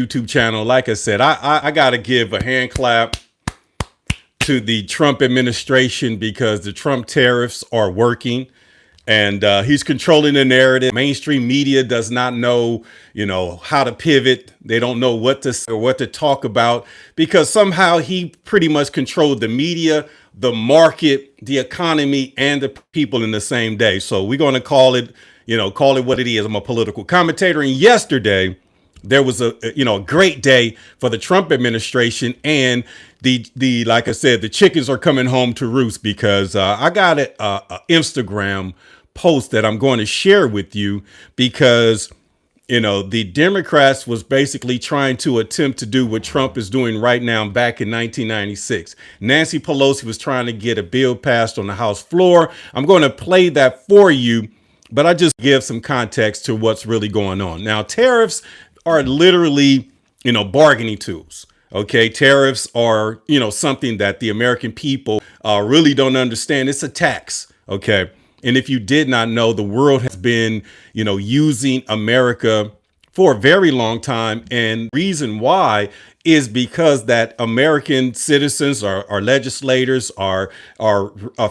YouTube channel. Like I said, I got to give a hand clap to the Trump administration because the Trump tariffs are working. And he's controlling the narrative. Mainstream media does not know, how to pivot. They don't know what to say or what to talk about because somehow he pretty much controlled the media, the market, the economy, and the people in the same day. So we're going to call it what it is. I'm a political commentator. And yesterday, there was a great day for the Trump administration, and the like I said, the chickens are coming home to roost because I got a Instagram post that I'm going to share with you because the Democrats was basically trying to attempt to do what Trump is doing right now back in 1996. Nancy Pelosi was trying to get a bill passed on the House floor. I'm going to play that for you, but I just give some context to what's really going on. Now, tariffs are literally, bargaining tools. Okay. Tariffs are, something that the American people really don't understand. It's a tax. Okay. And if you did not know, the world has been, using America for a very long time. And reason why is because that American citizens, our legislators, our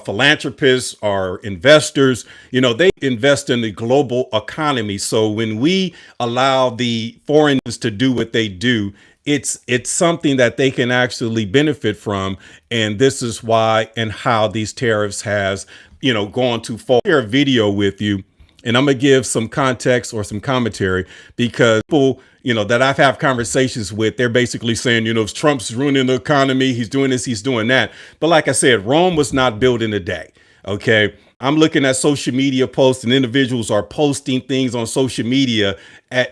philanthropists, our investors, they invest in the global economy. So when we allow the foreigners to do what they do, it's something that they can actually benefit from. And this is why and how these tariffs has, gone too far. Share a video with you. And I'm going to give some context or some commentary because people, that I've had conversations with, they're basically saying, Trump's ruining the economy. He's doing this, he's doing that. But like I said, Rome was not built in a day. OK, I'm looking at social media posts and individuals are posting things on social media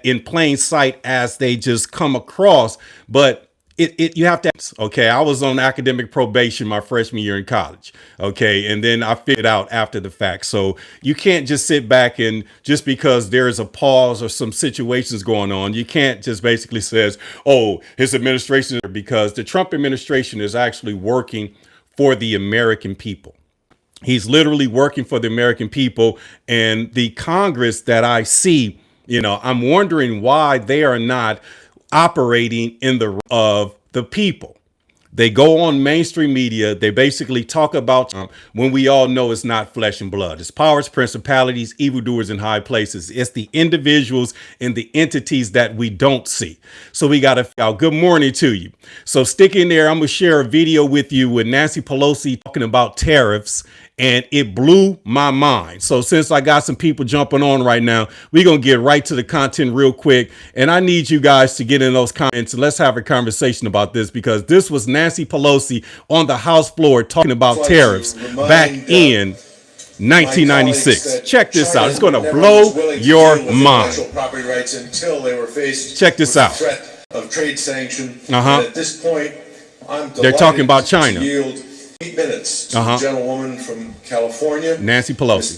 in plain sight as they just come across. But you have to, okay, I was on academic probation my freshman year in college. Okay. And then I figured out after the fact. So you can't just sit back and just because there is a pause or some situations going on, you can't just basically says, oh, his administration, because the Trump administration is actually working for the American people. He's literally working for the American people, and the Congress that I see, I'm wondering why they are not operating in the of the people. They go on mainstream media. They basically talk about when we all know it's not flesh and blood. It's powers, principalities, evildoers in high places. It's the individuals and the entities that we don't see. So we got to good morning to you. So stick in there. I'm going to share a video with you with Nancy Pelosi talking about tariffs. And it blew my mind. So since I got some people jumping on right now, we're going to get right to the content real quick. And I need you guys to get in those comments and let's have a conversation about this because this was Nancy Pelosi on the House floor talking about tariffs back in 1996. Check this out. It's going to blow your mind. Check this out. Of trade sanction. At this point, they're talking about China. 8 minutes. Gentlewoman from California, Nancy Pelosi.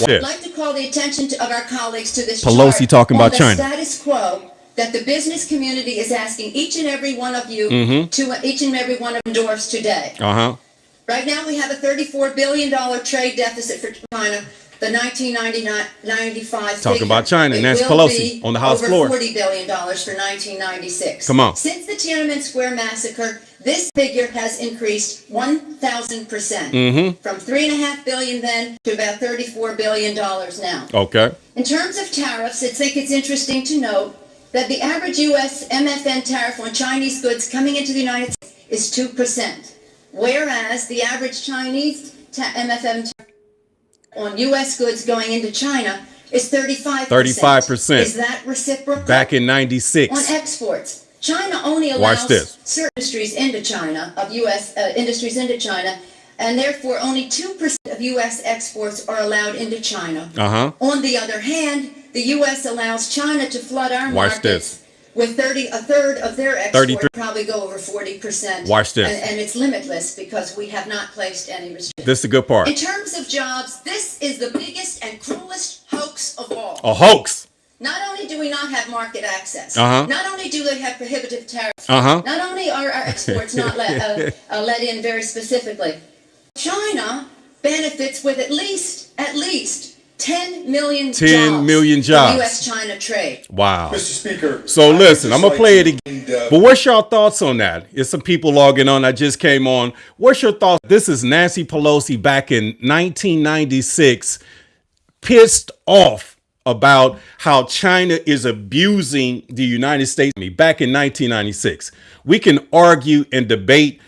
I'd like to call the attention of our colleagues to this Pelosi talking about China. Status quo that the business community is asking each and every one of you to each and every one of endorse today. Right now we have a $34 billion trade deficit for China. The 1995 talking about China, Nancy Pelosi on the House floor. Over $40 billion for 1996. Come on. Since the Tiananmen Square massacre, this figure has increased 1,000%. From $3.5 billion then to about $34 billion now. Okay. In terms of tariffs, I think it's interesting to note that the average U.S. MFN tariff on Chinese goods coming into the United States is 2%, whereas the average Chinese MFN tariff on U.S. goods going into China is 35%. 35%. Is that reciprocal? Back in 96. On exports, China only allows certain industries into China, of U.S. Industries into China, and therefore only 2% of U.S. exports are allowed into China. On the other hand, the U.S. allows China to flood our markets with a third of their exports probably go over 40%. Watch this. And it's limitless because we have not placed any restrictions. This is the good part. In terms of jobs, this is the biggest and cruelest hoax of all. A hoax. Not only do we not have market access, not only do they have prohibitive tariffs, not only are our exports not let in very specifically, China benefits with at least 10 million 10 million jobs. U.S.-China trade. Wow. Mr. Speaker. So listen, I'm going to play it again. But what's your thoughts on that? It's some people logging on. I just came on. What's your thoughts? This is Nancy Pelosi back in 1996, pissed off about how China is abusing the United States. Back in 1996, we can argue and debate,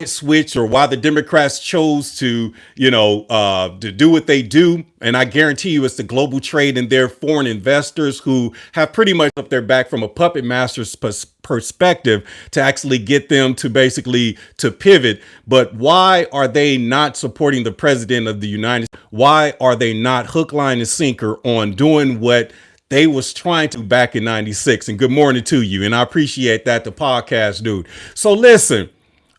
switch or why the Democrats chose to, to do what they do. And I guarantee you it's the global trade and their foreign investors who have pretty much up their back from a puppet master's perspective to actually get them to basically to pivot. But why are they not supporting the president of the United States? Why are they not hook, line, and sinker on doing what they was trying to back in 96? And good morning to you. And I appreciate that, the podcast dude. So listen,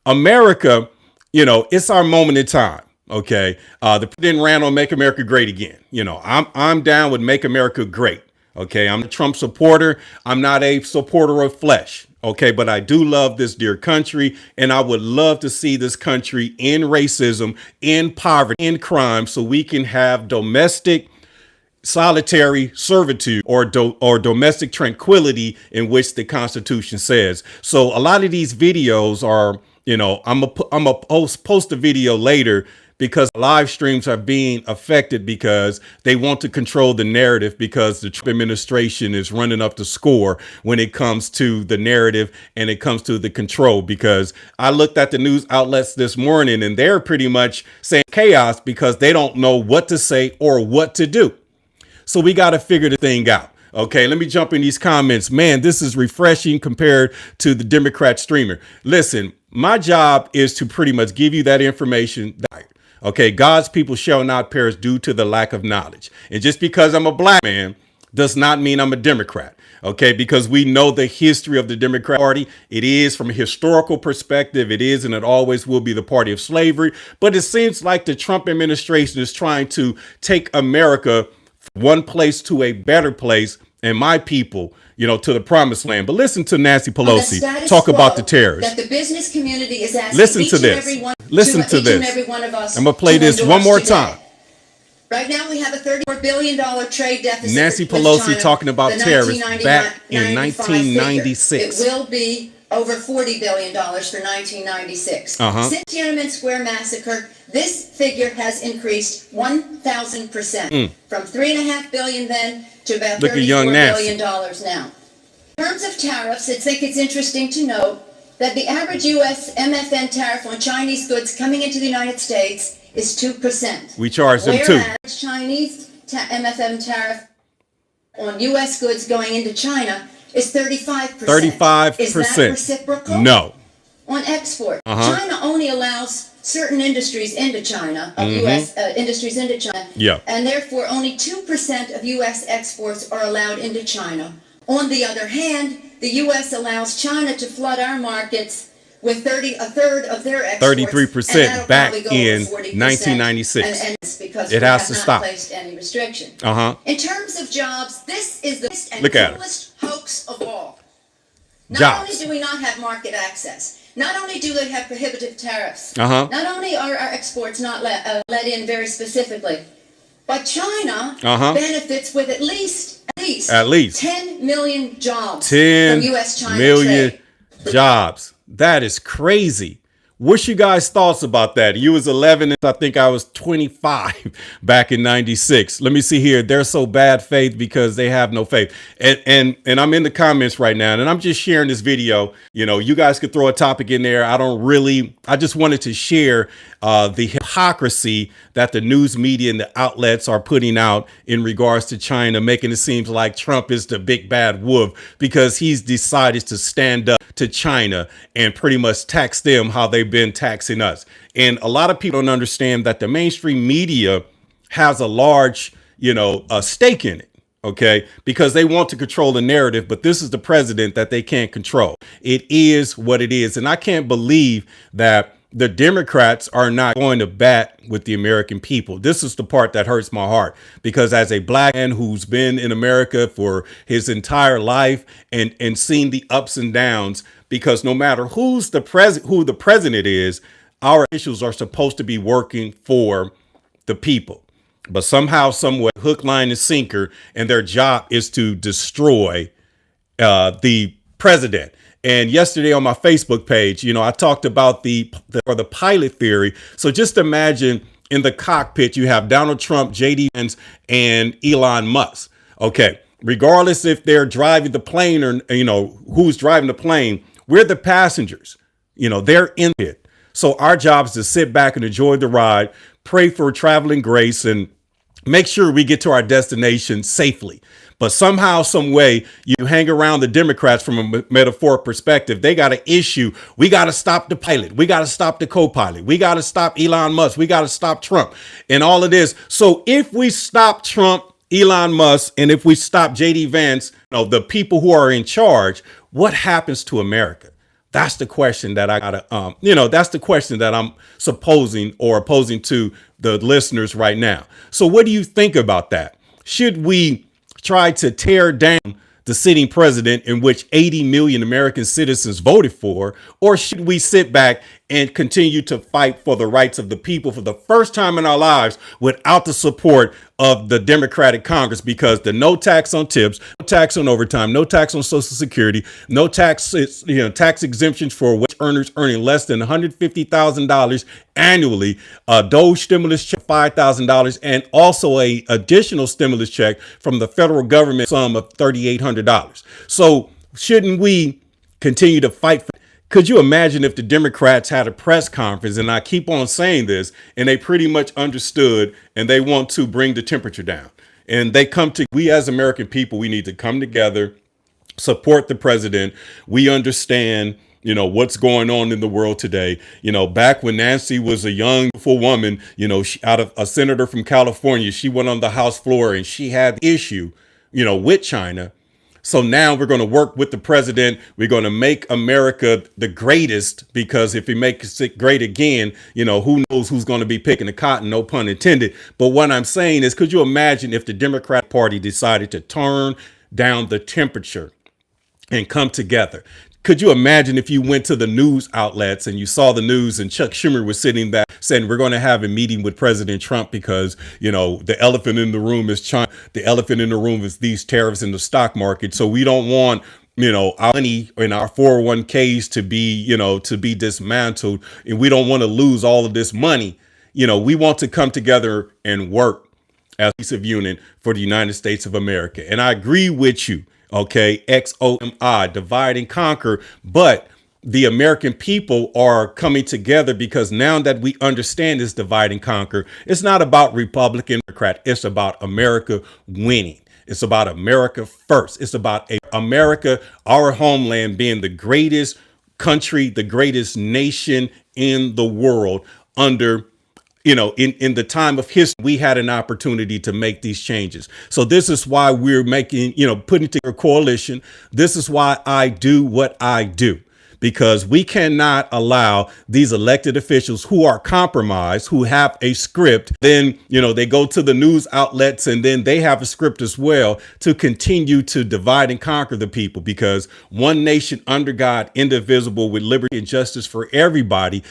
America, it's our moment in time. OK, the president ran on Make America Great Again. I'm down with Make America Great. OK, I'm a Trump supporter. I'm not a supporter of flesh. OK, but I do love this dear country, and I would love to see this country in racism, in poverty, in crime, so we can have domestic solitary servitude or domestic tranquility in which the Constitution says. So a lot of these videos are, I'm a post a video later because live streams are being affected because they want to control the narrative, because the Trump administration is running up the score when it comes to the narrative and it comes to the control. Because I looked at the news outlets this morning and they're pretty much saying chaos because they don't know what to say or what to do. So we got to figure the thing out. OK, let me jump in these comments. Man, this is refreshing compared to the Democrat streamer. Listen, my job is to pretty much give you that information. OK, God's people shall not perish due to the lack of knowledge. And just because I'm a black man does not mean I'm a Democrat. OK, because we know the history of the Democrat Party. It is, from a historical perspective, it is and it always will be the party of slavery. But it seems like the Trump administration is trying to take America from one place to a better place, and my people, to the promised land. But listen to Nancy Pelosi talk about the tariffs. That the business community is asking listen to this. Listen to this. I'm going to play this one more time. Right now we have a $34 billion trade deficit. Nancy Pelosi talking about tariffs back in 1996. It will be over $40 billion for 1996. Since Tiananmen Square massacre, this figure has increased 1,000% from $3.5 billion then to about $34 billion now. In terms of tariffs, I think it's interesting to note that the average U.S. MFN tariff on Chinese goods coming into the United States is 2%. We charge them too. Whereas Chinese MFN tariff on U.S. goods going into China is 35%. 35%. Is that reciprocal? No. On export, China only allows certain industries into China, of U.S. Industries into China, and therefore only 2% of U.S. exports are allowed into China. On the other hand, the U.S. allows China to flood our markets with a third of their exports. 33% back in 1996. And it's because it has to not stop. Placed any restriction. In terms of jobs, this is the biggest and coolest hoax of all. Not only do we not have market access, not only do they have prohibitive tariffs, not only are our exports not let in very specifically, but China benefits with at least 10 million jobs 10 from U.S.-China million trade. jobs. That is crazy. What's you guys' thoughts about that? You was 11 and I think I was 25 back in 96. Let me see here. They're so bad faith because they have no faith. And I'm in the comments right now and I'm just sharing this video. You guys could throw a topic in there. I just wanted to share the hypocrisy that the news media and the outlets are putting out in regards to China, making it seem like Trump is the big bad wolf because he's decided to stand up to China and pretty much tax them how they've been taxing us. And a lot of people don't understand that the mainstream media has a large, a stake in it. OK, because they want to control the narrative. But this is the president that they can't control. It is what it is. And I can't believe that the Democrats are not going to bat with the American people. This is the part that hurts my heart, because as a black man who's been in America for his entire life and seen the ups and downs, because no matter who the president is, our officials are supposed to be working for the people. but somehow, some way, hook, line, and sinker, and their job is to destroy the president. And yesterday on my Facebook page, I talked about the pilot theory. So just imagine in the cockpit, you have Donald Trump, JD Vance, and Elon Musk. Okay. Regardless if they're driving the plane or, who's driving the plane, we're the passengers. They're in it. So our job is to sit back and enjoy the ride, pray for traveling grace, and make sure we get to our destination safely. But somehow, some way, you hang around the Democrats from a metaphoric perspective. They got an issue. We got to stop the pilot. We got to stop the co-pilot. We got to stop Elon Musk. We got to stop Trump and all of this. So if we stop Trump, Elon Musk, and if we stop JD Vance, the people who are in charge, what happens to America? That's the question that I gotta, that's the question that I'm opposing to the listeners right now. So what do you think about that? Should we try to tear down the sitting president in which 80 million American citizens voted for, or should we sit back and continue to fight for the rights of the people for the first time in our lives without the support of the Democratic Congress? Because the no tax on tips, no tax on overtime, no tax on Social Security, no tax exemptions for wage earners earning less than $150,000 annually, a Doge stimulus check, $5,000, and also a additional stimulus check from the federal government, sum of $3,800. So shouldn't we continue to fight for? Could you imagine if the Democrats had a press conference, and I keep on saying this, and they pretty much understood and they want to bring the temperature down, and they we as American people, we need to come together, support the president. We understand, what's going on in the world today. Back when Nancy was a young, beautiful woman, out of a senator from California, she went on the House floor and she had the issue, with China. So now we're going to work with the president. We're going to make America the greatest, because if he makes it great again, who knows who's going to be picking the cotton, no pun intended. But what I'm saying is, could you imagine if the Democrat Party decided to turn down the temperature and come together? Could you imagine if you went to the news outlets and you saw the news and Chuck Schumer was sitting there saying, we're going to have a meeting with President Trump because, the elephant in the room is China. The elephant in the room is these tariffs in the stock market. So we don't want, our money in our 401ks to be dismantled. And we don't want to lose all of this money. We want to come together and work as a cohesive unit for the United States of America. And I agree with you. Okay, XOMI, divide and conquer. But the American people are coming together because now that we understand this divide and conquer, it's not about Republican, Democrat. It's about America winning. It's about America first. It's about America, our homeland, being the greatest country, the greatest nation in the world under in the time of history. We had an opportunity to make these changes. So this is why we're making, putting together a coalition. This is why I do what I do, because we cannot allow these elected officials who are compromised, who have a script, then, they go to the news outlets and then they have a script as well to continue to divide and conquer the people, because one nation under God, indivisible, with liberty and justice for everybody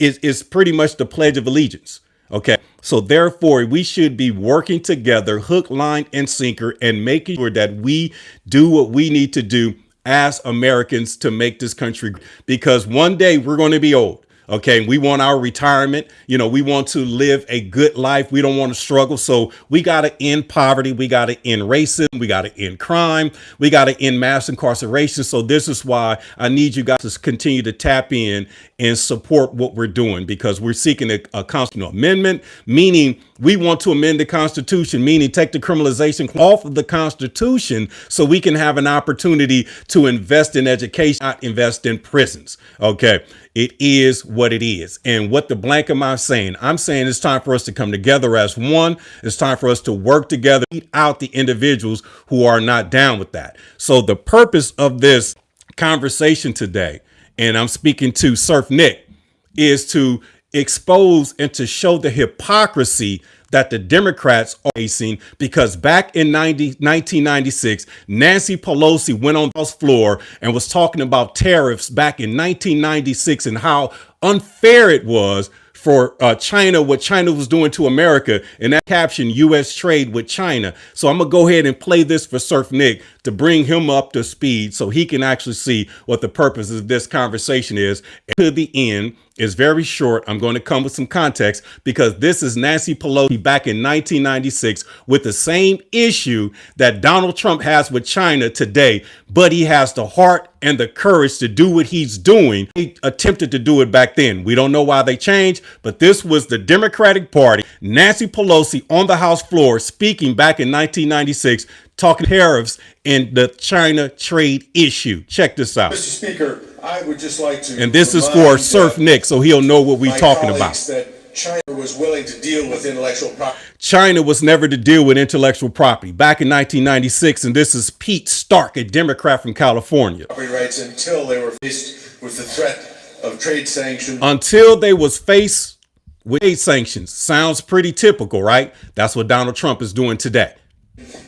is pretty much the Pledge of Allegiance. Okay. So therefore, we should be working together, hook, line, and sinker, and making sure that we do what we need to do as Americans to make this country, because one day we're going to be old. Okay. We want our retirement. We want to live a good life. We don't want to struggle. So we got to end poverty. We got to end racism. We got to end crime. We got to end mass incarceration. So this is why I need you guys to continue to tap in and support what we're doing, because we're seeking a constitutional amendment, meaning we want to amend the Constitution, meaning take the criminalization off of the Constitution so we can have an opportunity to invest in education, not invest in prisons. Okay. It is what it is. And what the blank am I saying? I'm saying it's time for us to come together as one. It's time for us to work together, beat out the individuals who are not down with that. So the purpose of this conversation today, and I'm speaking to Surf Nick, is to expose and to show the hypocrisy that the Democrats are facing, because back in 1996, Nancy Pelosi went on the House floor and was talking about tariffs back in 1996 and how unfair it was for China, what China was doing to America, and that caption U.S. trade with China. So I'm going to go ahead and play this for Surf Nick to bring him up to speed so he can actually see what the purpose of this conversation is. And to the end is very short. I'm going to come with some context because this is Nancy Pelosi back in 1996 with the same issue that Donald Trump has with China today, but he has the heart and the courage to do what he's doing. He attempted to do it back then. We don't know why they changed, but this was the Democratic Party, Nancy Pelosi on the House floor speaking back in 1996, talking tariffs and the China trade issue. Check this out. Mr. Speaker, I would just like to. And this is for Surf Nick, so he'll know what we're talking about. That China was willing to deal with intellectual property. China was never to deal with intellectual property back in 1996. And this is Pete Stark, a Democrat from California. Property rights until they were faced with the threat of trade sanctions. Until they was faced with trade sanctions. Sounds pretty typical, right? That's what Donald Trump is doing today.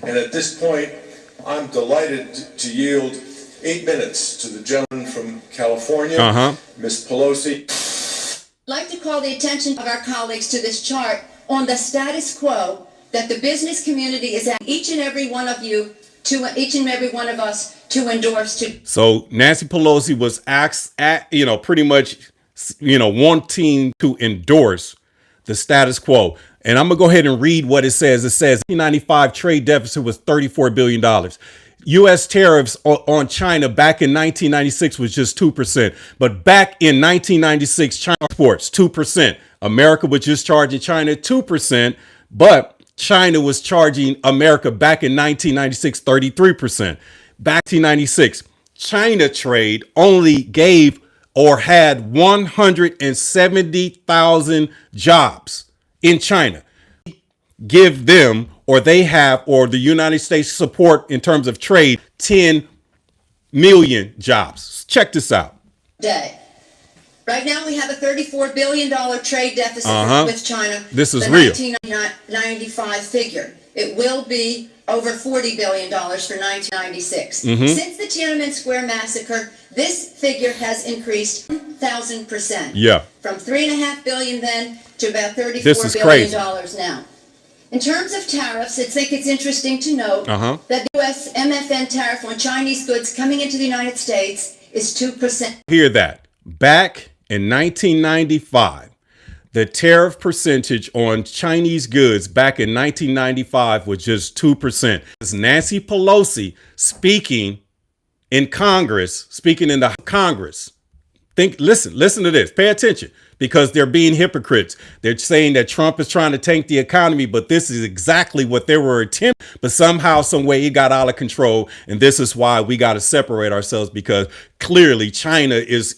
And at this point, I'm delighted to yield 8 minutes to the gentleman from California, Ms. Pelosi. I'd like to call the attention of our colleagues to this chart on the status quo that the business community is asking each and every one of us to endorse. So Nancy Pelosi was asked pretty much, wanting to endorse the status quo. And I'm going to go ahead and read what it says. It says 1995 trade deficit was $34 billion. U.S. tariffs on China back in 1996 was just 2%. But back in 1996, China exports 2%. America was just charging China 2%. But China was charging America back in 1996, 33%. Back in 1996, China trade only gave or had 170,000 jobs in China. Give them, or they have, or the United States support in terms of trade, 10 million jobs. Check this out. Right now we have a $34 billion trade deficit with China. This is real. 1995 figure. It will be over $40 billion for 1996. Since the Tiananmen Square massacre, this figure has increased 1,000%. Yeah. From $3.5 billion then to about $34 billion now. In terms of tariffs, I think it's interesting to note that the U.S. MFN tariff on Chinese goods coming into the United States is 2%. Hear that. Back in 1995, the tariff percentage on Chinese goods back in 1995 was just 2%. It's Nancy Pelosi speaking in Congress, speaking in the Congress. Listen to this. Pay attention, because they're being hypocrites. They're saying that Trump is trying to tank the economy, but this is exactly what they were attempting. But somehow, some way, it got out of control. And this is why we got to separate ourselves, because clearly China is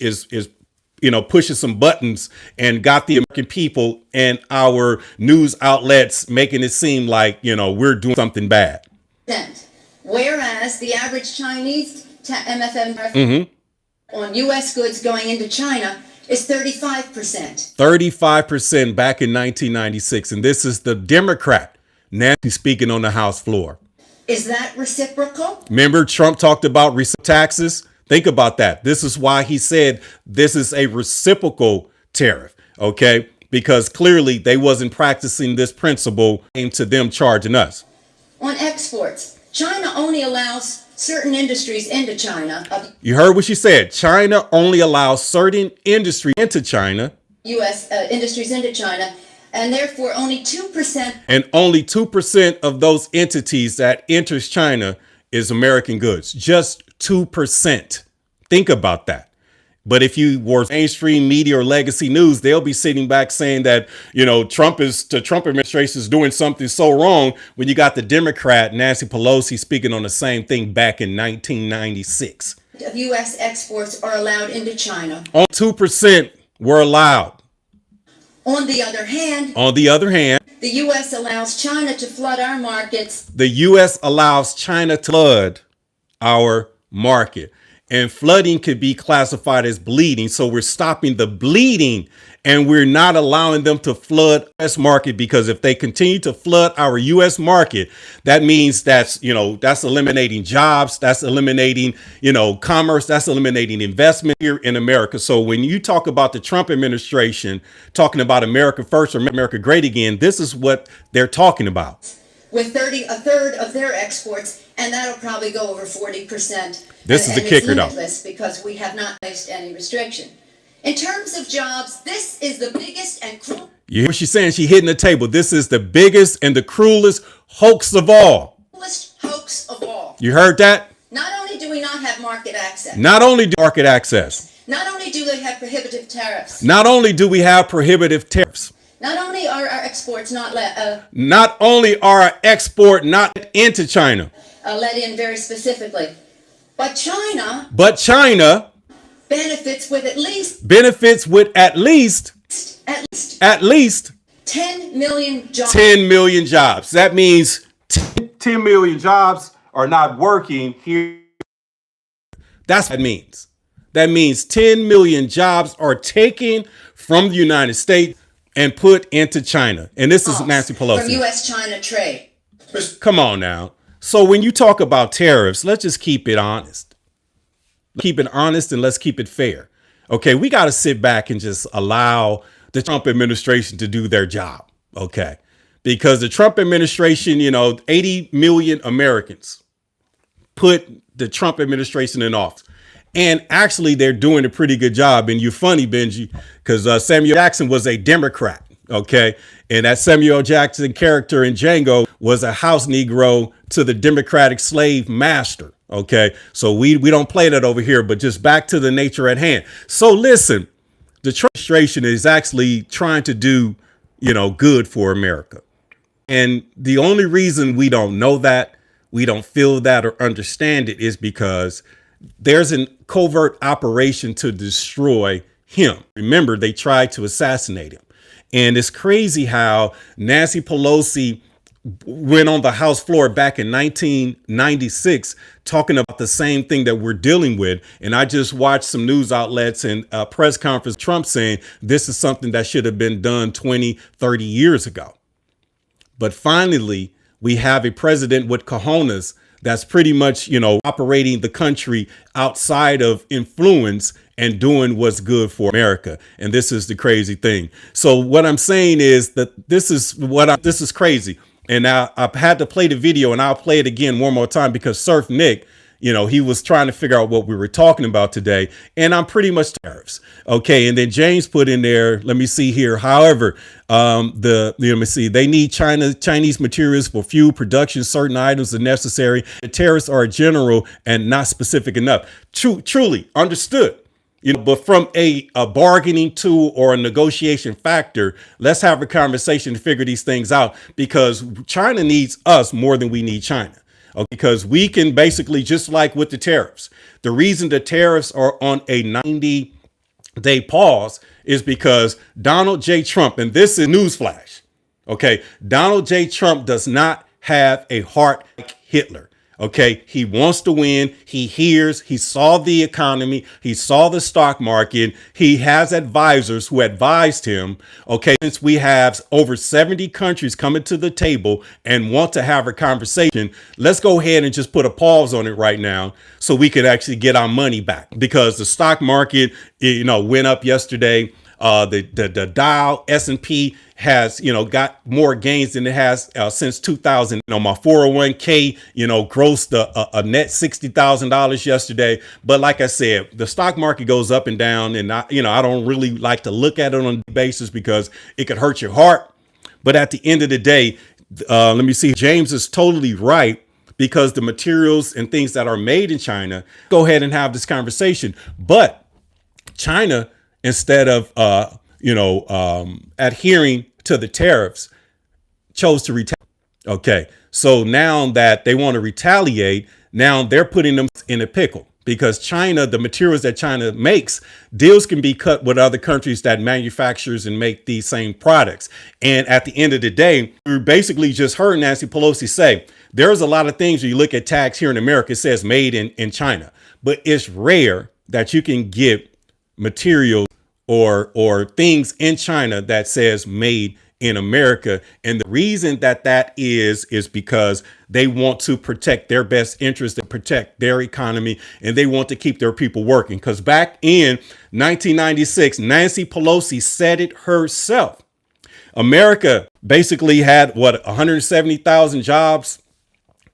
pushing some buttons and got the American people and our news outlets making it seem like, we're doing something bad. Whereas the average Chinese MFN on U.S. goods going into China is 35%. 35% back in 1996. And this is the Democrat, Nancy, speaking on the House floor. Is that reciprocal? Remember, Trump talked about taxes? Think about that. This is why he said this is a reciprocal tariff, okay? Because clearly they wasn't practicing this principle into them charging us. On exports, China only allows certain industries into China. You heard what she said. China only allows certain industries into China. U.S. Industries into China, and therefore only 2%. And only 2% of those entities that enters China is American goods. Just 2%. Think about that. But if you were mainstream media or legacy news, they'll be sitting back saying that, the Trump administration is doing something so wrong, when you got the Democrat Nancy Pelosi speaking on the same thing back in 1996. Of U.S. exports are allowed into China. Only 2% were allowed. On the other hand, the U.S. allows China to flood our markets. The U.S. allows China to flood our market. And flooding could be classified as bleeding. So we're stopping the bleeding and we're not allowing them to flood U.S. market, because if they continue to flood our U.S. market, that means that's eliminating jobs. That's eliminating, commerce. That's eliminating investment here in America. So when you talk about the Trump administration talking about America first or America great again, this is what they're talking about. With a third of their exports, and that'll probably go over 40%. This is the kicker, though, because we have not placed any restriction. In terms of jobs, this is the biggest and cruel. You hear what she's saying? She's hitting the table. This is the biggest and the cruelest hoax of all. Hoax of all. You heard that? Not only do we not have market access. Not only do market access. Not only do they have prohibitive tariffs. Not only do we have prohibitive tariffs. Not only are our exports not let. Not only are our export not into China. Let in very specifically, but China. Benefits with at least 10 million jobs. 10 million jobs. That means 10 million jobs are not working here. That's what that means. That means 10 million jobs are taken from the United States and put into China. And this is Nancy Pelosi. From U.S.-China trade. Come on now. So when you talk about tariffs, let's just keep it honest. Keep it honest and let's keep it fair. Okay, we got to sit back and just allow the Trump administration to do their job. Okay, because the Trump administration, 80 million Americans put the Trump administration in office. And actually, they're doing a pretty good job. And you're funny, Benji, because Samuel Jackson was a Democrat. OK, and that Samuel Jackson character in Django was a house Negro to the Democratic slave master. OK, so we don't play that over here, but just back to the nature at hand. So listen, the Trump administration is actually trying to do, good for America. And the only reason we don't know that, we don't feel that or understand it is because there's a covert operation to destroy him. Remember, they tried to assassinate him. And it's crazy how Nancy Pelosi went on the House floor back in 1996 talking about the same thing that we're dealing with. And I just watched some news outlets and a press conference, Trump saying this is something that should have been done 20, 30 years ago. But finally, we have a president with cojones that's pretty much, operating the country outside of influence and doing what's good for America. And this is the crazy thing. So what I'm saying is that this is crazy. And I've had to play the video, and I'll play it again one more time because Surf Nick, he was trying to figure out what we were talking about today. And I'm pretty much tariffs. OK, and then James put in there. Let me see here. However, let me see. They need Chinese materials for fuel production. Certain items are necessary. The tariffs are general and not specific enough. Truly understood. But from a bargaining tool or a negotiation factor, let's have a conversation to figure these things out, because China needs us more than we need China. Okay, because we can basically, just like with the tariffs, the reason the tariffs are on a 90-day pause is because Donald J. Trump, and this is newsflash. OK, Donald J. Trump does not have a heart like Hitler. OK, he wants to win. He saw the economy. He saw the stock market. He has advisors who advised him. OK, since we have over 70 countries coming to the table and want to have a conversation, let's go ahead and just put a pause on it right now so we can actually get our money back, because the stock market, went up yesterday. The Dow S&P has, got more gains than it has since 2000. My 401k, grossed a net $60,000 yesterday. But like I said, the stock market goes up and down, and I don't really like to look at it on a basis because it could hurt your heart. But at the end of the day, let me see. James is totally right, because the materials and things that are made in China, go ahead and have this conversation. But China, instead of, adhering to the tariffs, chose to retaliate. OK, so now that they want to retaliate, now they're putting them in a pickle, because China, the materials that China makes, deals can be cut with other countries that manufactures and make these same products. And at the end of the day, we basically just heard Nancy Pelosi say there's a lot of things when you look at tax here in America, it says made in China. but it's rare that you can get materials or things in China that says made in America. And the reason that is because they want to protect their best interest and protect their economy, and they want to keep their people working. Because back in 1996, Nancy Pelosi said it herself. America basically had 170,000 jobs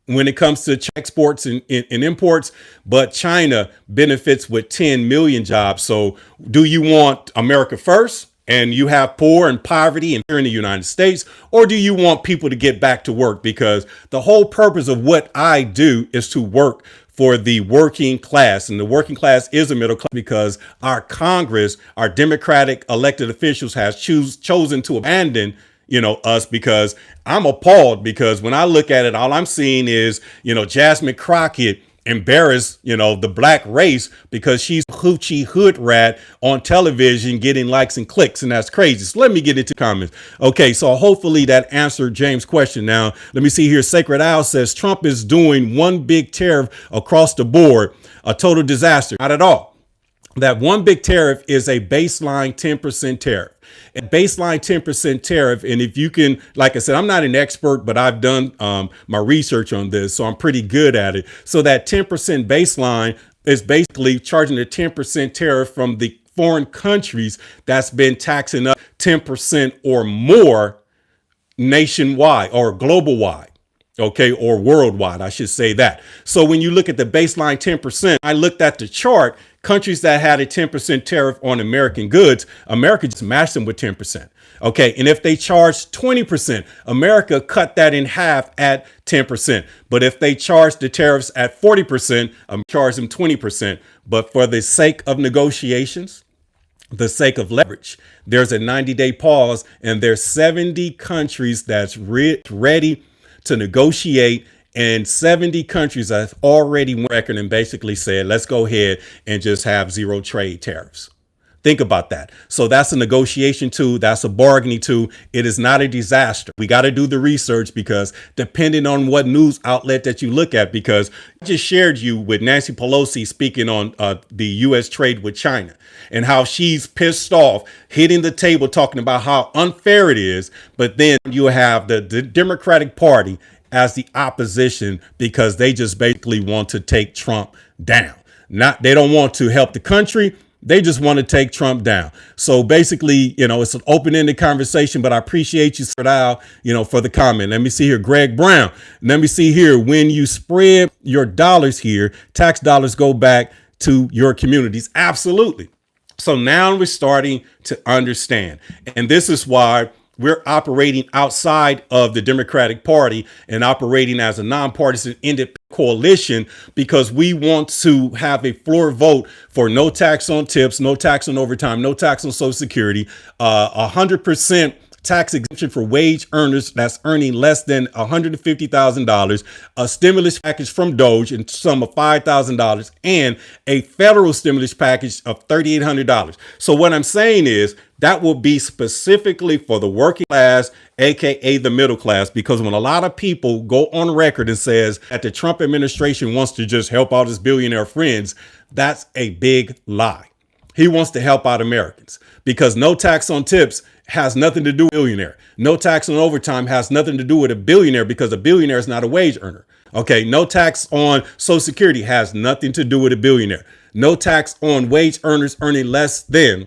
when it comes to exports and imports, but China benefits with 10 million jobs. So do you want America first and you have poor and poverty here in the United States, or do you want people to get back to work? Because the whole purpose of what I do is to work for the working class, and the working class is a middle class because our Congress, our Democratic elected officials has chosen to abandon us, because I'm appalled, because when I look at it, all I'm seeing is, Jasmine Crockett embarrass, the black race because she's a hoochie hood rat on television getting likes and clicks. And that's crazy. So let me get into comments. Okay, so hopefully that answered James' question. Now, let me see here. Sacred Owl says Trump is doing one big tariff across the board, a total disaster. Not at all. That one big tariff is a baseline 10% tariff. A baseline 10% tariff. And if you can, like I said, I'm not an expert, but I've done my research on this, so I'm pretty good at it. So that 10% baseline is basically charging a 10% tariff from the foreign countries that's been taxing up 10% or more nationwide or global wide. Okay, or worldwide, I should say that. So when you look at the baseline 10%, I looked at the chart. Countries that had a 10% tariff on American goods, America just matched them with 10%. Okay, and if they charged 20%, America cut that in half at 10%. But if they charged the tariffs at 40%, charge them 20%. But for the sake of negotiations, the sake of leverage, there's a 90-day pause, and there's 70 countries that's ready to negotiate, and 70 countries have already went on record and basically said, let's go ahead and just have zero trade tariffs. Think about that. So that's a negotiation tool. That's a bargaining tool. It is not a disaster. We got to do the research, because depending on what news outlet that you look at, because I just shared you with Nancy Pelosi speaking on the U.S. trade with China and how she's pissed off, hitting the table, talking about how unfair it is. But then you have the Democratic Party as the opposition, because they just basically want to take Trump down. They don't want to help the country. They just want to take Trump down. So basically, it's an open-ended conversation, but I appreciate you, Sir Al, for the comment. Let me see here. Greg Brown. Let me see here. When you spread your dollars here, tax dollars go back to your communities. Absolutely. So now we're starting to understand. And this is why we're operating outside of the Democratic Party and operating as a nonpartisan independent coalition, because we want to have a floor vote for no tax on tips, no tax on overtime, no tax on Social Security, 100% tax exemption for wage earners that's earning less than $150,000, a stimulus package from Doge in sum of $5,000, and a federal stimulus package of $3,800. So what I'm saying is that will be specifically for the working class, aka the middle class, because when a lot of people go on record and says that the Trump administration wants to just help out his billionaire friends, that's a big lie. He wants to help out Americans, because no tax on tips has nothing to do with a billionaire. No tax on overtime has nothing to do with a billionaire, because a billionaire is not a wage earner. Okay, no tax on Social Security has nothing to do with a billionaire. No tax on wage earners earning less than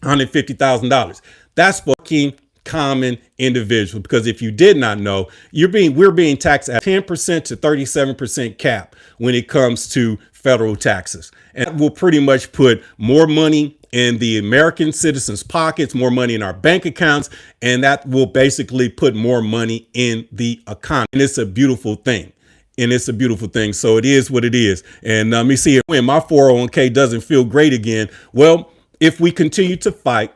$150,000. That's fucking common individual, because if you did not know, we're being taxed at 10% to 37% cap when it comes to federal taxes. And that will pretty much put more money in the American citizens' pockets, more money in our bank accounts, and that will basically put more money in the economy. And it's a beautiful thing. So it is what it is. And let me see when my 401k doesn't feel great again. Well, if we continue to fight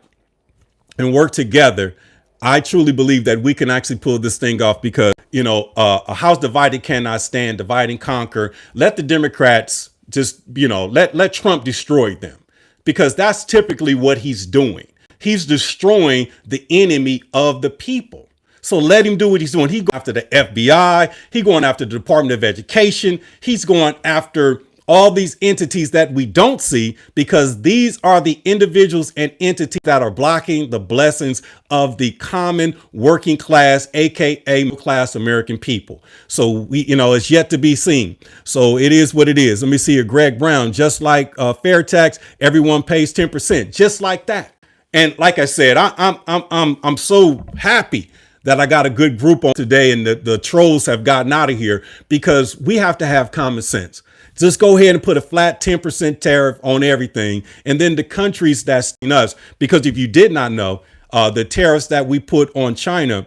and work together, I truly believe that we can actually pull this thing off, because, a house divided cannot stand, divide and conquer. Let the Democrats just, let Trump destroy them, because that's typically what he's doing. He's destroying the enemy of the people. So let him do what he's doing. He's going after the FBI. He's going after the Department of Education. He's going after all these entities that we don't see, because these are the individuals and entities that are blocking the blessings of the common working class, aka middle class American people. So we, it's yet to be seen. So it is what it is. Let me see here. Greg Brown, just like fair tax, everyone pays 10%, just like that. And like I said, I'm so happy that I got a good group on today, and the trolls have gotten out of here, because we have to have common sense. Just go ahead and put a flat 10% tariff on everything. And then the countries that's in us, because if you did not know, the tariffs that we put on China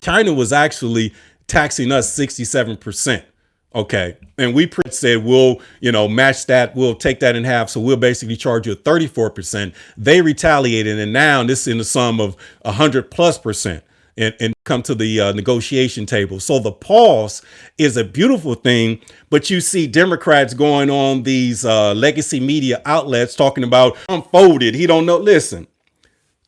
was actually taxing us 67%. Okay. And we said, we'll, match that. We'll take that in half. So we'll basically charge you 34%. They retaliated. And now this is in the sum of 100+%. And come to the negotiation table. So the pause is a beautiful thing, but you see Democrats going on these legacy media outlets talking about Trump folded. He don't know. Listen,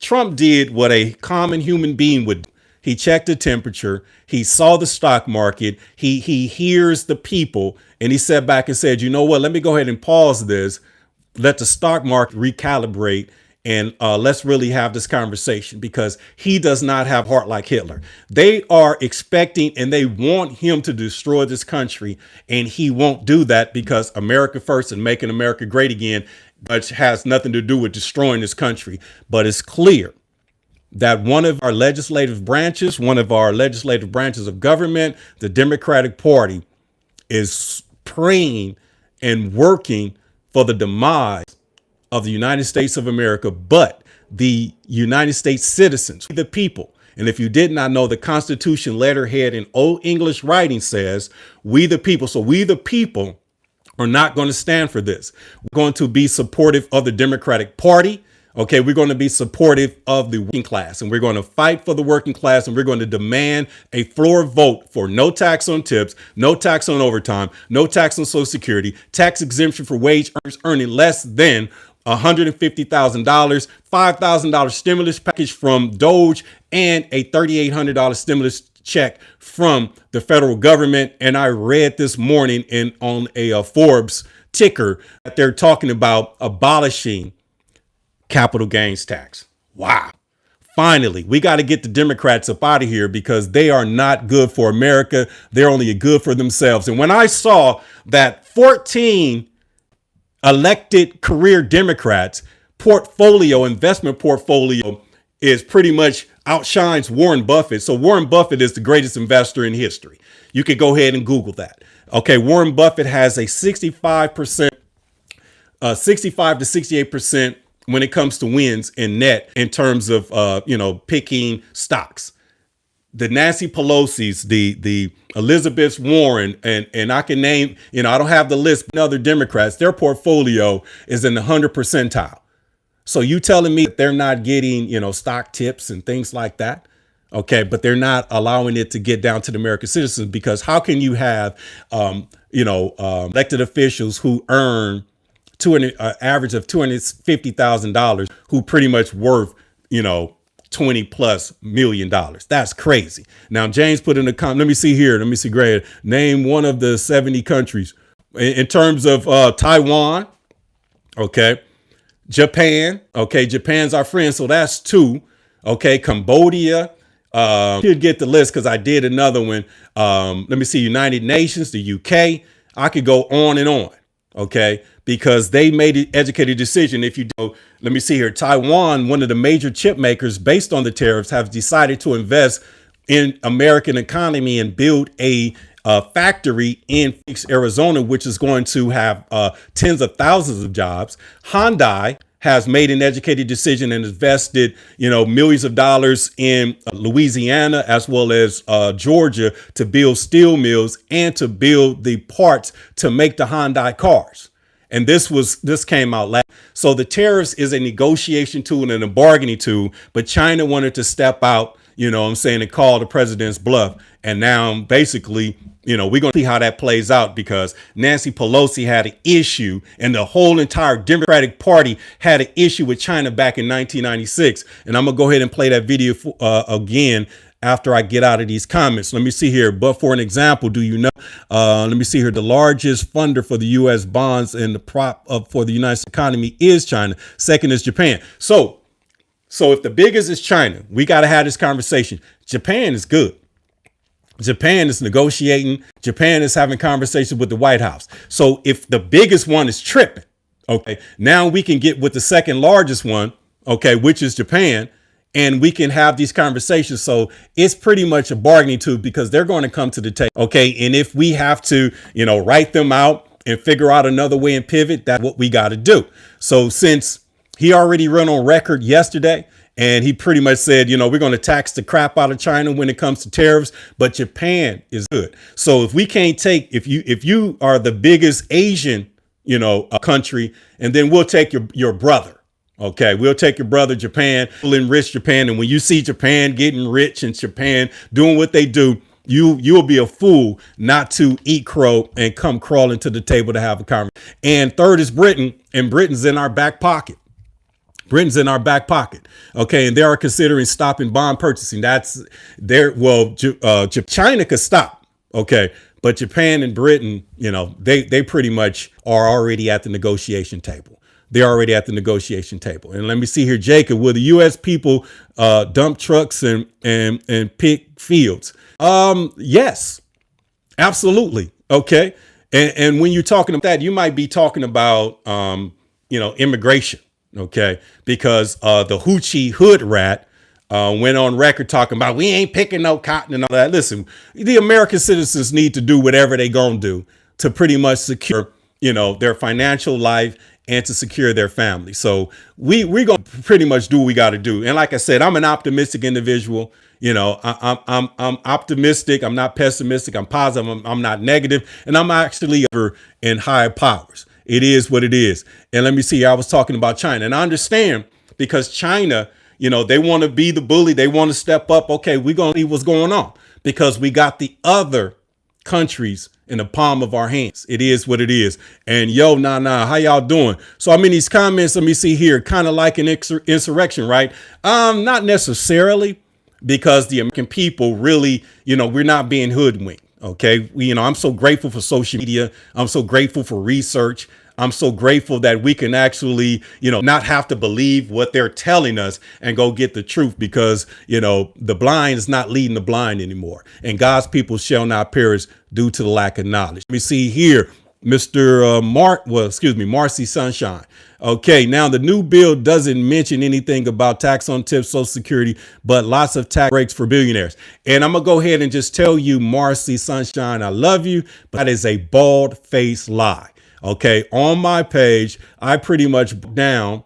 Trump did what a common human being would do. He checked the temperature. He saw the stock market. He hears the people, and he sat back and said, you know what? Let me go ahead and pause this. Let the stock market recalibrate. And let's really have this conversation, because he does not have heart like Hitler. They are expecting and they want him to destroy this country. And he won't do that, because America first and making America great again, which has nothing to do with destroying this country. But it's clear that one of our legislative branches of government, the Democratic Party, is praying and working for the demise of the United States of America, but the United States citizens, the people. And if you did not know, the Constitution letterhead in Old English writing says, we the people. So we the people are not going to stand for this. We're going to be supportive of the Democratic Party. Okay, we're going to be supportive of the working class, and we're going to fight for the working class, and we're going to demand a floor vote for no tax on tips, no tax on overtime, no tax on Social Security, tax exemption for wage earners earning less than $150,000, $5,000 stimulus package from Doge, and a $3,800 stimulus check from the federal government. And I read this morning on a Forbes ticker that they're talking about abolishing capital gains tax. Wow. Finally, we got to get the Democrats up out of here, because they are not good for America. They're only good for themselves. And when I saw that 14 elected career Democrats investment portfolio is pretty much outshines Warren Buffett. So Warren Buffett is the greatest investor in history. You could go ahead and Google that. Okay. Warren Buffett has a 65 to 68% when it comes to wins in net in terms of, picking stocks. The Nancy Pelosi's, the Elizabeth Warren, and I can name, I don't have the list, but other Democrats, their portfolio is in the 100 percentile. So you telling me that they're not getting, stock tips and things like that? Okay, but they're not allowing it to get down to the American citizens, because how can you have, elected officials who earn average of $250,000 who pretty much worth, $20+ million. That's crazy. Now, James put in the comment. Let me see here. Let me see, Greg. Name one of the 70 countries in terms of Taiwan. Okay. Japan. Okay. Japan's our friend. So that's 2. Okay. Cambodia. Should get the list, because I did another one. Let me see. United Nations, the UK. I could go on and on. Okay, because they made an educated decision. If you do, let me see here. Taiwan, one of the major chip makers, based on the tariffs, have decided to invest in American economy and build a factory in Phoenix, Arizona, which is going to have tens of thousands of jobs. Hyundai has made an educated decision and invested, millions of dollars in Louisiana as well as Georgia to build steel mills and to build the parts to make the Hyundai cars. And this came out last. So the tariffs is a negotiation tool and a bargaining tool, but China wanted to step out, and call the president's bluff. And now basically, we're going to see how that plays out, because Nancy Pelosi had an issue, and the whole entire Democratic Party had an issue with China back in 1996. And I'm going to go ahead and play that video again. after I get out of these comments. Let me see here. But for an example, do you know, let me see here. The largest funder for the U.S. bonds and the prop up for the United States economy is China. Second is Japan. So if the biggest is China, we got to have this conversation. Japan is good. Japan is negotiating. Japan is having conversations with the White House. So if the biggest one is tripping, okay, now we can get with the second largest one, okay, which is Japan, and we can have these conversations. So it's pretty much a bargaining tool because they're going to come to the table. Okay. And if we have to, write them out and figure out another way and pivot, that's what we got to do. So since he already ran on record yesterday, and he pretty much said, we're going to tax the crap out of China when it comes to tariffs, but Japan is good. So if we can't take, if you are the biggest Asian, country, and then we'll take your brother. Okay, we'll take your brother, Japan. We'll enrich Japan. And when you see Japan getting rich and Japan doing what they do, you'll be a fool not to eat crow and come crawling to the table to have a conversation. And third is Britain, and Britain's in our back pocket. Britain's in our back pocket. Okay. And they are considering stopping bond purchasing. That's there. Well, China could stop. Okay. But Japan and Britain, they pretty much are already at the negotiation table. They're already at the negotiation table. And let me see here, Jacob, will the U.S. people dump trucks and pick fields? Yes, absolutely. Okay. And when you're talking about that, you might be talking about, immigration. OK, because the hoochie hood rat went on record talking about we ain't picking no cotton and all that. Listen, the American citizens need to do whatever they going to do to pretty much secure, their financial life and to secure their family. So we're going to pretty much do what we got to do. And like I said, I'm an optimistic individual. I'm optimistic. I'm not pessimistic. I'm positive. I'm not negative. And I'm actually in higher powers. It is what it is. And let me see, I was talking about China, and I understand because China, they want to be the bully. They want to step up. OK, we're going to see what's going on because we got the other countries in the palm of our hands. It is what it is. And how y'all doing? So I'm in these comments. Let me see here, kind of like an insurrection, right? Not necessarily, because the American people really, we're not being hoodwinked. OK, I'm so grateful for social media. I'm so grateful for research. I'm so grateful that we can actually, not have to believe what they're telling us and go get the truth because, the blind is not leading the blind anymore. And God's people shall not perish due to the lack of knowledge. Let me see here. Mr. Marcy Sunshine. Okay, now the new bill doesn't mention anything about tax on tips, Social Security, but lots of tax breaks for billionaires. And I'm going to go ahead and just tell you, Marcy Sunshine, I love you, but that is a bald-faced lie. Okay, on my page, I pretty much down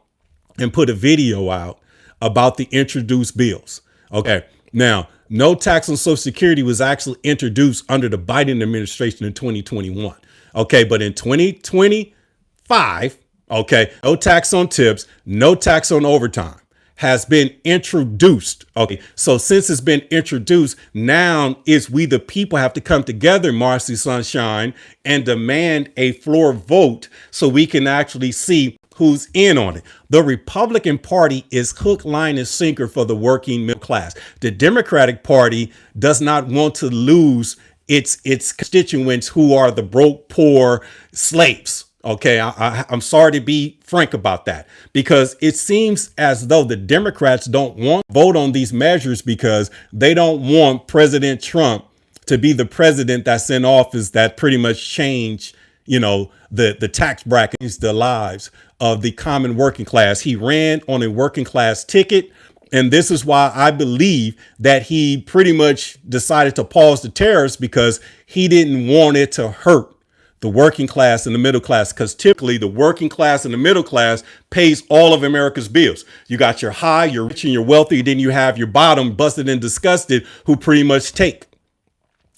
and put a video out about the introduced bills. Okay, now, no tax on Social Security was actually introduced under the Biden administration in 2021. Okay, but in 2025, okay, no tax on tips, no tax on overtime has been introduced. Okay, so since it's been introduced, now is we the people have to come together, Marcy Sunshine, and demand a floor vote so we can actually see who's in on it. The Republican Party is hook, line, and sinker for the working middle class. The Democratic Party does not want to lose its constituents who are the broke, poor slaves. OK, I'm sorry to be frank about that, because it seems as though the Democrats don't want to vote on these measures because they don't want President Trump to be the president that's in office that pretty much changed, the tax brackets, the lives of the common working class. He ran on a working class ticket. And this is why I believe that he pretty much decided to pause the tariffs, because he didn't want it to hurt the working class and the middle class, because typically the working class and the middle class pays all of America's bills. You got your high, you're rich and you're wealthy. Then you have your bottom, busted and disgusted, who pretty much take,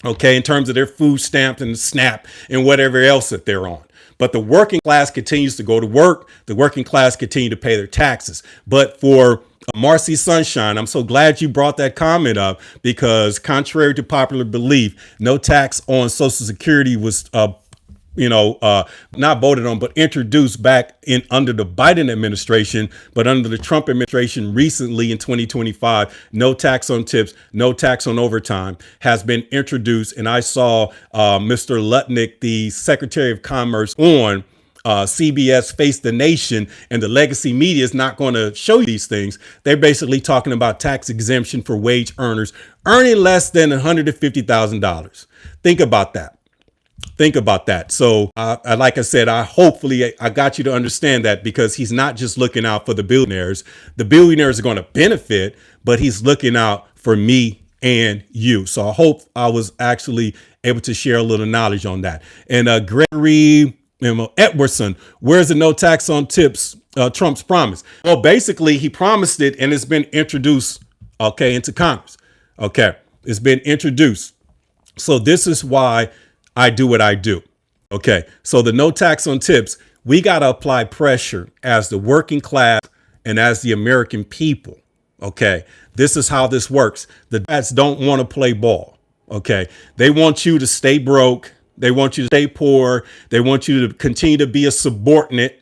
okay, in terms of their food stamps and SNAP and whatever else that they're on. But the working class continues to go to work. The working class continue to pay their taxes. But for Marcy Sunshine, I'm so glad you brought that comment up, because contrary to popular belief, no tax on Social Security was not voted on, but introduced back in under the Biden administration, but under the Trump administration recently in 2025, no tax on tips, no tax on overtime has been introduced. And I saw Mr. Lutnick, the Secretary of Commerce, on CBS Face the Nation, and the legacy media is not going to show you these things. They're basically talking about tax exemption for wage earners earning less than $150,000. Think about that. Think about that. So like I said, hopefully I got you to understand that, because he's not just looking out for the billionaires. The billionaires are going to benefit, but he's looking out for me and you. So I hope I was actually able to share a little knowledge on that. And Gregory Edwardson, where's the no tax on tips, Trump's promise? Well, basically he promised it, and it's been introduced, into Congress. It's been introduced. So this is why I do what I do. So the no tax on tips, we got to apply pressure as the working class and as the American people. This is how this works. The Democrats don't want to play ball. They want you to stay broke. They want you to stay poor. They want you to continue to be a subordinate.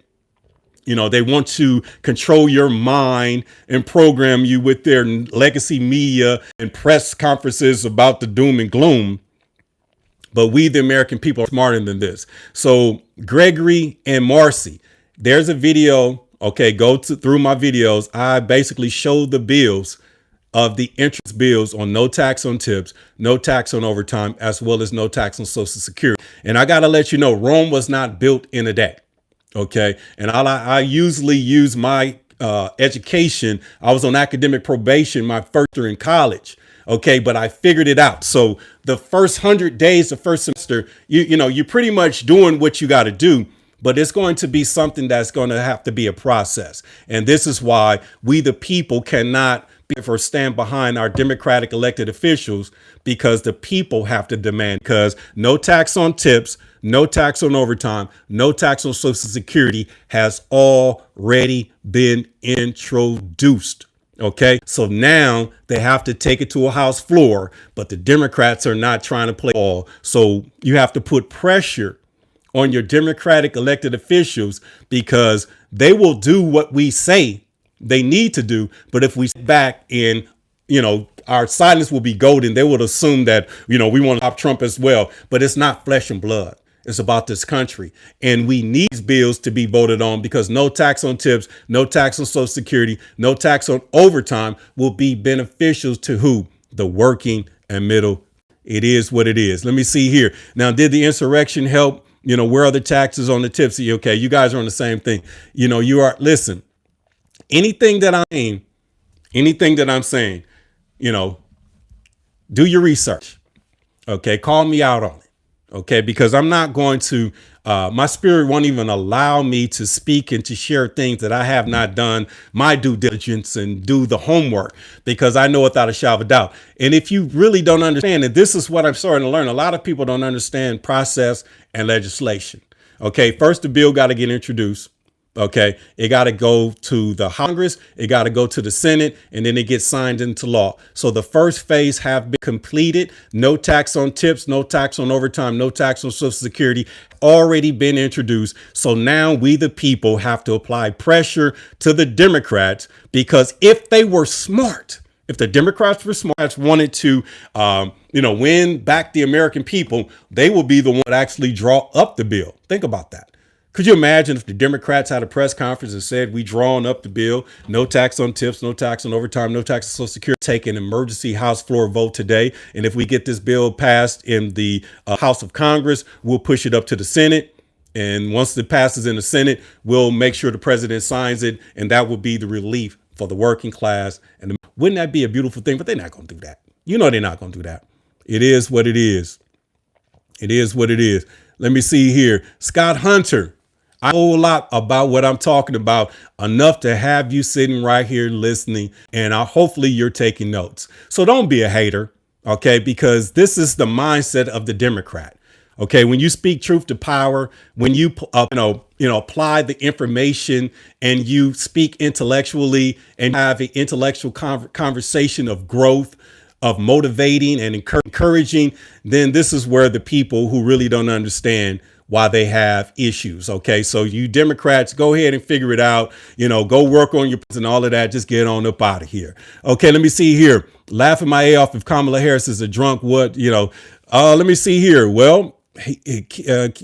They want to control your mind and program you with their legacy media and press conferences about the doom and gloom. But we, the American people, are smarter than this. So Gregory and Marcy, there's a video. Go through my videos. I basically showed the bills of the interest bills on no tax on tips, no tax on overtime, as well as no tax on Social Security. And I got to let you know, Rome was not built in a day. And I usually use my education. I was on academic probation my first year in college. But I figured it out. So the first 100 days, the first semester, you're pretty much doing what you got to do, but it's going to be something that's going to have to be a process. And this is why we, the people, cannot stand behind our Democratic elected officials, because the people have to demand, because no tax on tips, no tax on overtime, no tax on Social Security has already been introduced. So now they have to take it to a House floor, but the Democrats are not trying to play ball. So you have to put pressure on your Democratic elected officials, because they will do what we say they need to do. But if we sit back and, our silence will be golden, they would assume that, we want to stop Trump as well. But it's not flesh and blood. It's about this country. And we need these bills to be voted on, because no tax on tips, no tax on Social Security, no tax on overtime will be beneficial to who? The working and middle. It is what it is. Let me see here. Now, did the insurrection help? Where are the taxes on the tips? Okay, you guys are on the same thing. Listen, anything that I'm saying, do your research. Call me out on it. Because I'm not going to, my spirit won't even allow me to speak and to share things that I have not done my due diligence and do the homework, because I know without a shadow of a doubt. And if you really don't understand, and this is what I'm starting to learn, a lot of people don't understand process and legislation. First, the bill got to get introduced. It got to go to the Congress, it got to go to the Senate, and then it gets signed into law. So the first phase have been completed. No tax on tips, no tax on overtime, no tax on Social Security already been introduced. So now we, the people, have to apply pressure to the Democrats, because if they were smart, if the Democrats were smart, wanted to, win back the American people, they will be the one that actually draw up the bill. Think about that. Could you imagine if the Democrats had a press conference and said, we drawn up the bill, no tax on tips, no tax on overtime, no tax on Social Security, take an emergency House floor vote today. And if we get this bill passed in the House of Congress, we'll push it up to the Senate. And once it passes in the Senate, we'll make sure the president signs it. And that will be the relief for the working class. And wouldn't that be a beautiful thing? But they're not going to do that. They're not going to do that. It is what it is. It is what it is. Let me see here. Scott Hunter. A whole lot about what I'm talking about, enough to have you sitting right here listening, and hopefully you're taking notes. So don't be a hater, because this is the mindset of the Democrat. When you speak truth to power, when you apply the information and you speak intellectually and have an intellectual conversation of growth, of motivating and encouraging, then this is where the people who really don't understand why they have issues. OK, so you Democrats, go ahead and figure it out. Go work on your and all of that. Just get on up out of here. OK, let me see here. Laughing my A off if Kamala Harris is a drunk. What, let me see here. Well,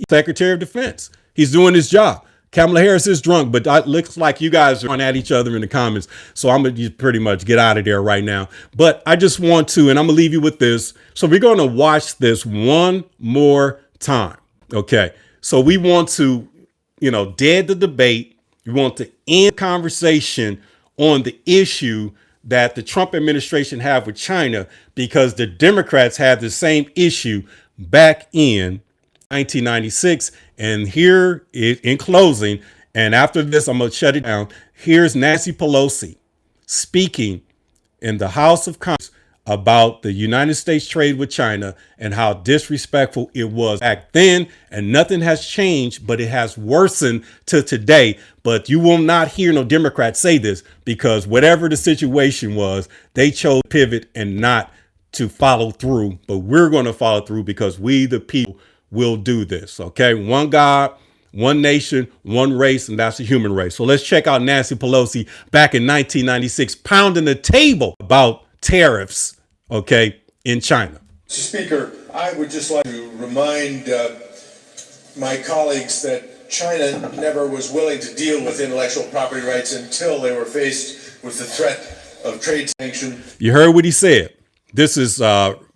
Secretary of Defense, he's doing his job. Kamala Harris is drunk, but it looks like you guys are at each other in the comments. So I'm going to pretty much get out of there right now. But I just want to, and I'm going to leave you with this. So we're going to watch this one more time. OK, so we want to, dead the debate. We want to end conversation on the issue that the Trump administration have with China, because the Democrats had the same issue back in 1996. And here in closing, and after this, I'm going to shut it down. Here's Nancy Pelosi speaking in the House of Congress about the United States trade with China and how disrespectful it was back then. And nothing has changed, but it has worsened to today. But you will not hear no Democrats say this, because whatever the situation was, they chose to pivot and not to follow through. But we're going to follow through, because we, the people, will do this. OK, one God, one nation, one race, and that's the human race. So let's check out Nancy Pelosi back in 1996, pounding the table about tariffs, OK, in China. Mr. Speaker, I would just like to remind my colleagues that China never was willing to deal with intellectual property rights until they were faced with the threat of trade sanction. You heard what he said. This is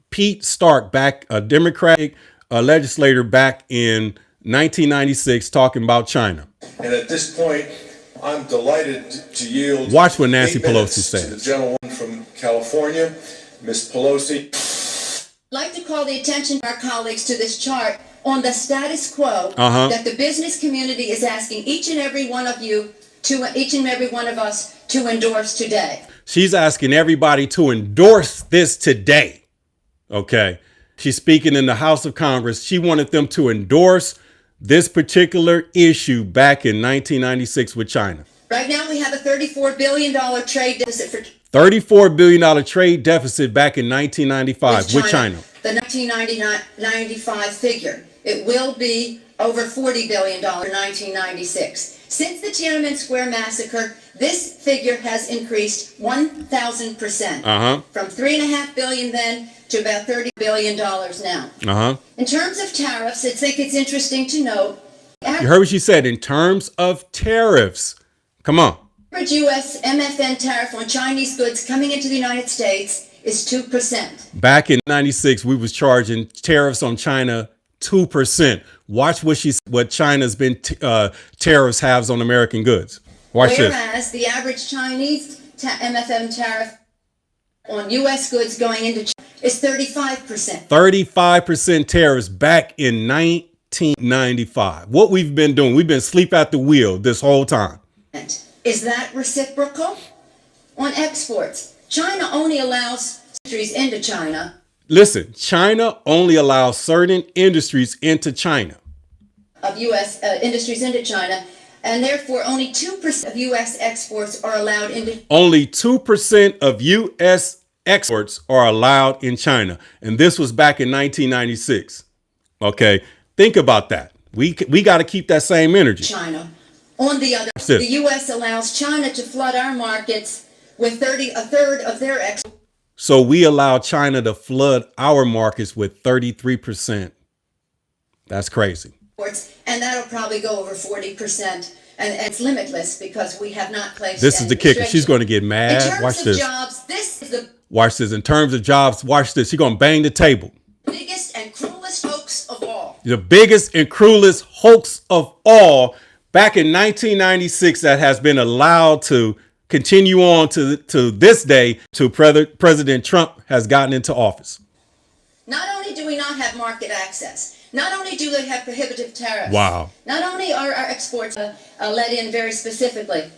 Pete Stark, back a Democratic legislator back in 1996, talking about China. And at this point, I'm delighted to yield. Watch what Nancy 8 Pelosi minutes says. to the gentleman from California, Ms. Pelosi. I'd like to call the attention of our colleagues to this chart on the status quo that the business community is asking each and every one of us to endorse today. She's asking everybody to endorse this today. OK, she's speaking in the House of Congress. She wanted them to endorse this particular issue back in 1996 with China. Right now, we have a $34 billion trade deficit for $34 billion trade deficit back in 1995 with China. The 1995 figure. It will be over $40 billion in 1996. Since the Tiananmen Square massacre, this figure has increased 1,000%. From $3.5 billion then to about $30 billion now. In terms of tariffs, I think it's interesting to note. You heard what she said, in terms of tariffs. Come on. Average U.S. MFN tariff on Chinese goods coming into the United States is 2%. Back in 96, we was charging tariffs on China 2%. Watch what China's been tariffs has on American goods. Watch this. Whereas the average Chinese MFN tariff on U.S. goods going into China is 35%. 35% tariffs back in 1995. What we've been doing, we've been asleep at the wheel this whole time. Is that reciprocal? On exports, China only allows industries into China. Listen, China only allows certain industries into China. Of U.S. Industries into China, and therefore only 2% of U.S. exports are allowed into. Only 2% of U.S. exports are allowed in China. And this was back in 1996. Okay, think about that. We got to keep that same energy. China. On the other, the U.S. allows China to flood our markets with a third of their exports. So we allow China to flood our markets with 33%. That's crazy. And that'll probably go over 40%. And it's limitless because we have not placed. This is the kicker. She's going to get mad. Watch this. Jobs, this is the. Watch this. In terms of jobs, watch this. She's going to bang the table. Biggest and cruelest hoax of all. The biggest and cruelest hoax of all. Back in 1996, that has been allowed to continue on to this day, to President Trump has gotten into office. Not only do we not have market access, not only do they have prohibitive tariffs. Wow. Not only are our exports let in very specifically,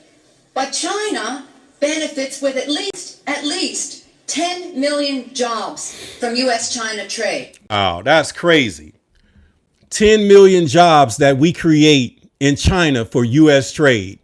but China benefits with at least 10 million jobs from U.S.-China trade. Wow, that's crazy. 10 million jobs that we create in China for U.S. trade.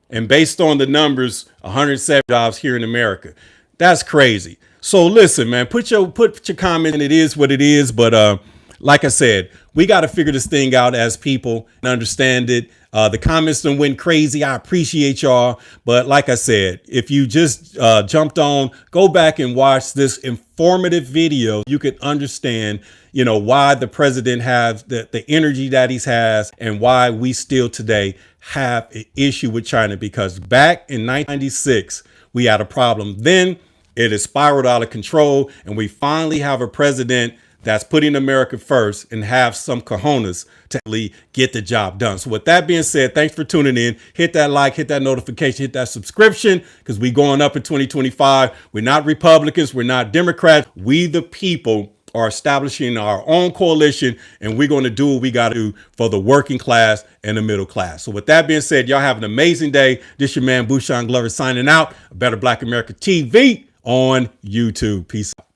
And based on the numbers, 107 jobs here in America. That's crazy. So listen, man, put your comment in. It is what it is. But like I said, we got to figure this thing out as people and understand it. The comments done went crazy. I appreciate y'all. But like I said, if you just jumped on, go back and watch this informative video. You can understand, you know, why the president has the energy that he has and why we still today have an issue with China, because back in 1996, we had a problem. Then it has spiraled out of control, and we finally have a president that's putting America first and have some cojones to really get the job done. So with that being said, thanks for tuning in. Hit that like, hit that notification, hit that subscription, because we going up in 2025. We're not Republicans. We're not Democrats. We the people are establishing our own coalition, and we're going to do what we got to do for the working class and the middle class. So with that being said, y'all have an amazing day. This your man, Bushan Glover, signing out. A Better Black America TV on YouTube. Peace out.